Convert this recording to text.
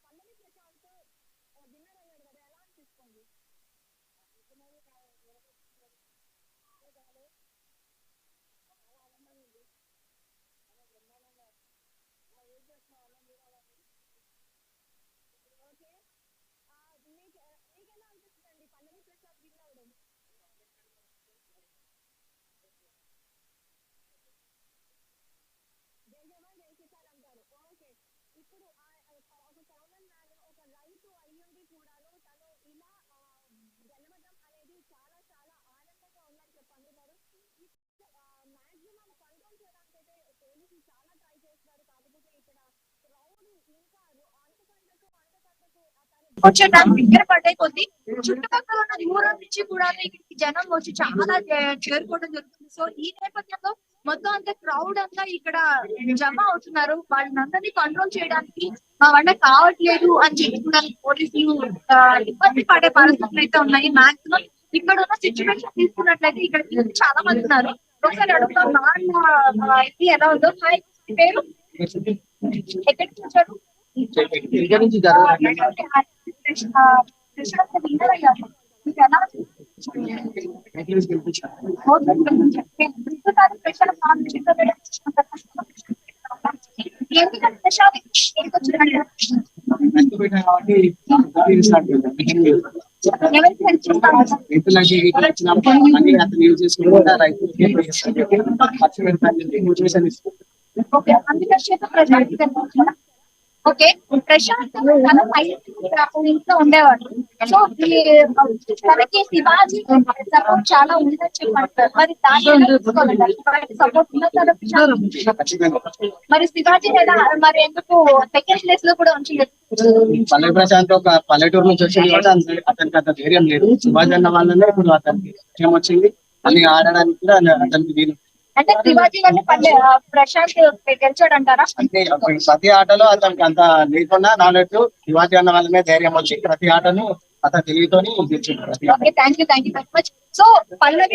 పల్లవి Prashanth winner అయ్యాడు కదా, ఎలా అనిపిస్తుంది? ఓకే, మీకెలా అనిపిస్తుందండి పల్లవి ప్రశాంత్ విన్ అవ్వడం? జై జవాన్ జై కిసాన్ అంటారు. ఓకే, ఇప్పుడు ఒక కామన్ మ్యాన్, ఒక రైతు అయ్యుండి కూడాను తను ఇలా గెలవడం అనేది చాలా చాలా ఆనందంగా ఉందని చెప్పంటున్నారు. మాక్సిమం కంట్రోల్ చేయడానికి అయితే పోలీసులు చాలా ట్రై చేస్తున్నారు. కాకపోతే ఇక్కడ క్రౌడ్ ఇంకా అంతకంటకు వచ్చే టైం దగ్గర పడే కొద్దీ చుట్టుపక్కల ఉన్న దూరం నుంచి కూడా ఇక్కడికి జనం వచ్చి చాలా చేరుకోవడం జరుగుతుంది. సో ఈ నేపథ్యంలో మొత్తం అంతా క్రౌడ్ అంతా ఇక్కడ జమ అవుతున్నారు. వాళ్ళందరినీ కంట్రోల్ చేయడానికి మా వల్ల కావట్లేదు అని చెప్పుకోవడానికి పోలీసులు ఇబ్బంది పడే పరిస్థితులు అయితే ఉన్నాయి. మాక్సిమం ఇక్కడ ఉన్న సిచ్యువేషన్ తీసుకున్నట్లయితే ఇక్కడ చాలా మంది ఉన్నారు. ఒకసారి అడుగుతాం ఇది ఎలా ఉందో. హాయ్, పేరు ఎక్కడి నుంచి వచ్చారు? ఓకే, అందుకే ఓకే, ప్రశాంత్ తన ఇంట్లో ఉండేవాడు. సో తనకి శివాజీ సపోర్ట్ చాలా ఉందని చెప్పంటారు. మరి దాని సపోర్ట్ మరి శివాజీ లేదా మరి ఎందుకు సెకండ్ ప్లేస్ లో కూడా ఉంచలేదు? పల్లె ప్రశాంత్ ఒక పల్లెటూరు నుంచి వచ్చింది కూడా అతనికి అంత ధైర్యం లేదు. శివాజీ అన్న వాళ్ళనే ఇప్పుడు అతనికి విషయం వచ్చింది, అని ఆడడానికి కూడా అతనికి వీలు. అంటే శివాజీ వల్ల ప్రశాంత్ గెలిచాడు అంటారా? అంటే ప్రతి ఆటలో అతనికి అంత లేకుండా నాలెడ్జ్ శివాజీ అన్న వాళ్ళనే ధైర్యం వచ్చి ప్రతి ఆటను అతను తెలివితోని గెలిచింది. Thank you very much. So Pallavi